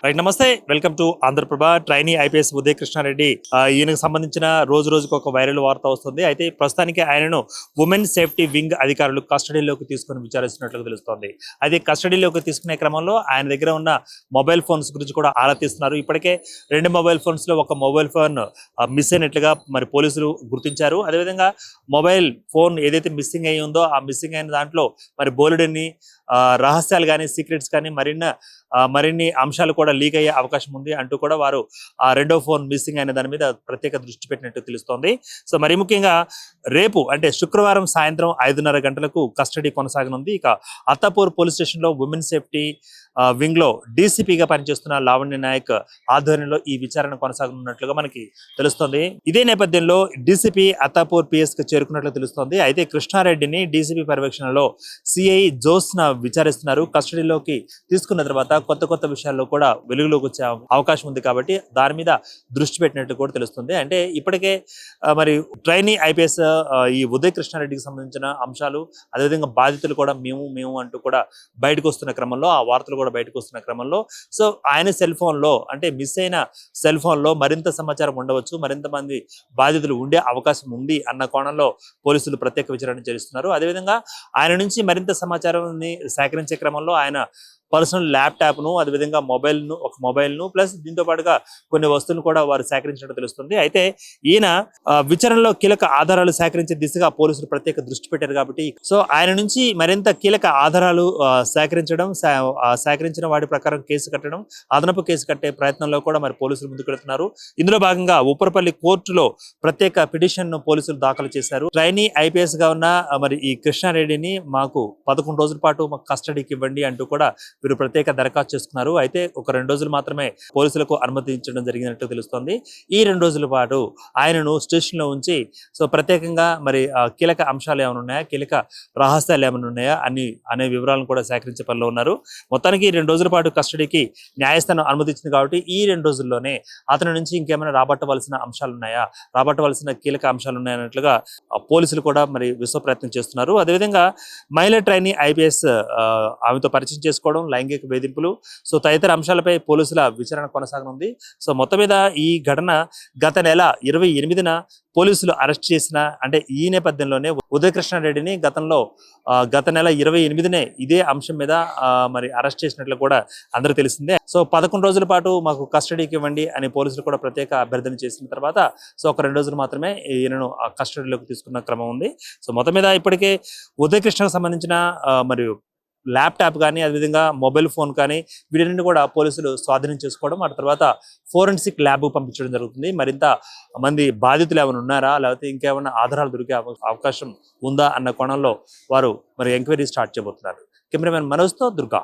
Right, నమస్తే, welcome to Andhraprabha. Trainee IPS Uday Krishnareddy ఈయనకు సంబంధించిన రోజుకు ఒక వైరల్ వార్త వస్తుంది. అయితే ప్రస్తుతానికి ఆయనను ఉమెన్ సేఫ్టీ వింగ్ అధికారులు కస్టడీలోకి తీసుకుని విచారిస్తున్నట్లు తెలుస్తోంది. అయితే కస్టడీలోకి తీసుకునే క్రమంలో ఆయన దగ్గర ఉన్న మొబైల్ ఫోన్స్ గురించి కూడా ఆరా తీస్తున్నారు. ఇప్పటికే 2 మొబైల్ ఫోన్స్ లో ఒక మొబైల్ ఫోన్ మిస్ అయినట్లుగా మరి పోలీసులు గుర్తించారు. అదేవిధంగా మొబైల్ ఫోన్ ఏదైతే మిస్సింగ్ అయ్యి ఉందో ఆ మిస్సింగ్ అయిన దాంట్లో మరి బోలెడన్ని రహస్యాలు కానీ సీక్రెట్స్ కానీ మరిన్ని అంశాలు కూడా లీక్ అయ్యే అవకాశం ఉంది అంటూ కూడా వారు ఆ రెండో ఫోన్ మిస్సింగ్ అయిన దాని మీద ప్రత్యేక దృష్టి పెట్టినట్టు తెలుస్తోంది. సో మరి ముఖ్యంగా రేపు అంటే శుక్రవారం సాయంత్రం 5:30 గంటలకు కస్టడీ కొనసాగనుంది. ఇక అత్తాపూర్ పోలీస్ స్టేషన్ లో ఉమెన్ సేఫ్టీ వింగ్ లో డీసీపీగా పనిచేస్తున్న లావణ్య నాయక్ ఆధ్వర్యంలో ఈ విచారణ కొనసాగనున్నట్లుగా మనకి తెలుస్తోంది. ఇదే నేపథ్యంలో డీసీపీ అత్తాపూర్ పిఎస్ కు చేరుకున్నట్లు తెలుస్తోంది. అయితే కృష్ణారెడ్డిని డీసీపీ పర్యవేక్షణలో సిఐ జోస్న విచారిస్తున్నారు. కస్టడీలోకి తీసుకున్న తర్వాత కొత్త విషయాల్లో కూడా వెలుగులోకి వచ్చే అవకాశం ఉంది కాబట్టి దాని మీద దృష్టి పెట్టినట్టు కూడా తెలుస్తుంది. అంటే ఇప్పటికే మరి ట్రైనీ ఐపీఎస్ ఈ ఉదయ్ కృష్ణారెడ్డికి సంబంధించిన అంశాలు, అదేవిధంగా బాధితులు కూడా మేము అంటూ కూడా బయటకు వస్తున్న క్రమంలో, ఆ వార్తలు కూడా బయటకు వస్తున్న క్రమంలో సో ఆయన సెల్ ఫోన్ లో అంటే మిస్ అయిన సెల్ ఫోన్ లో మరింత సమాచారం ఉండవచ్చు, మరింత మంది బాధితులు ఉండే అవకాశం ఉంది అన్న కోణంలో పోలీసులు ప్రత్యేక విచారణ చేస్తున్నారు. అదేవిధంగా ఆయన నుంచి మరింత సమాచారాన్ని సేకరించే క్రమంలో ఆయన పర్సనల్ ల్యాప్టాప్ ను, అదేవిధంగా ఒక మొబైల్ ను ప్లస్ దీంతో పాటుగా కొన్ని వస్తువులను కూడా వారు సేకరించినట్టు తెలుస్తుంది. అయితే ఈయన విచారణలో కీలక ఆధారాలు సేకరించే దిశగా పోలీసులు ప్రత్యేక దృష్టి పెట్టారు కాబట్టి సో ఆయన నుంచి మరింత కీలక ఆధారాలు సేకరించిన వాటి ప్రకారం కేసు కట్టడం, అదనపు కేసు కట్టే ప్రయత్నంలో కూడా మరి పోలీసులు ముందుకు వెళ్తున్నారు. ఇందులో భాగంగా ఉప్పరపల్లి కోర్టులో ప్రత్యేక పిటిషన్ ను పోలీసులు దాఖలు చేశారు. ట్రైనీ ఐపీఎస్ గా ఉన్న మరి ఈ కృష్ణారెడ్డిని మాకు 11 రోజుల పాటు మాకు కస్టడీకి ఇవ్వండి అంటూ కూడా వీరు ప్రత్యేక దరఖాస్తు చేసుకున్నారు. అయితే ఒక 2 రోజులు మాత్రమే పోలీసులకు అనుమతించడం జరిగినట్టు తెలుస్తోంది. ఈ 2 రోజుల పాటు ఆయనను స్టేషన్ లో ఉంచి సో ప్రత్యేకంగా మరి కీలక అంశాలు ఏమైనా ఉన్నాయా, కీలక రహస్యాలు ఏమైనా ఉన్నాయా అనే వివరాలను కూడా సేకరించే పనిలో ఉన్నారు. మొత్తానికి 2 రోజుల పాటు కస్టడీకి న్యాయస్థానం అనుమతించింది కాబట్టి ఈ 2 రోజుల్లోనే అతని నుంచి ఇంకేమైనా రాబట్టవలసిన అంశాలు ఉన్నాయా, రాబట్టవలసిన కీలక అంశాలు ఉన్నాయన్నట్లుగా పోలీసులు కూడా మరి విశ్వ ప్రయత్నం చేస్తున్నారు. అదేవిధంగా మహిళా ట్రైనీ ఐపీఎస్ ఆమెతో పరిచయం చేసుకోవడం, లైంగిక వేధింపులు సో తదితర అంశాలపై పోలీసుల విచారణ కొనసాగనుంది. సో మొత్తం మీద ఈ ఘటన గత నెల 28న పోలీసులు అరెస్ట్ చేసిన అంటే ఈ నేపథ్యంలోనే ఉదయ్ కృష్ణారెడ్డిని గత నెల 28నే ఇదే అంశం మీద మరి అరెస్ట్ చేసినట్లు కూడా అందరూ తెలిసిందే. సో 11 రోజుల పాటు మాకు కస్టడీకి ఇవ్వండి అని పోలీసులు కూడా ప్రత్యేక అభ్యర్థన చేసిన తర్వాత సో ఒక 2 రోజులు మాత్రమే ఈయనను కస్టడీలోకి తీసుకున్న క్రమం ఉంది. సో మొత్తం మీద ఇప్పటికే ఉదయ్ కృష్ణకు సంబంధించిన మరియు ల్యాప్టాప్ కానీ, అదేవిధంగా మొబైల్ ఫోన్ కానీ వీటిని కూడా పోలీసులు స్వాధీనం చేసుకోవడం, ఆ తర్వాత ఫోరెన్సిక్ ల్యాబ్ పంపించడం జరుగుతుంది. మరింత మంది బాధితులు ఏమైనా ఉన్నారా, లేకపోతే ఇంకేమైనా ఆధారాలు దొరికే అవకాశం ఉందా అన్న కోణంలో వారు మరి ఎంక్వైరీ స్టార్ట్ చేయబోతున్నారు. కెమెరామెన్ మనోజ్తో దుర్గా.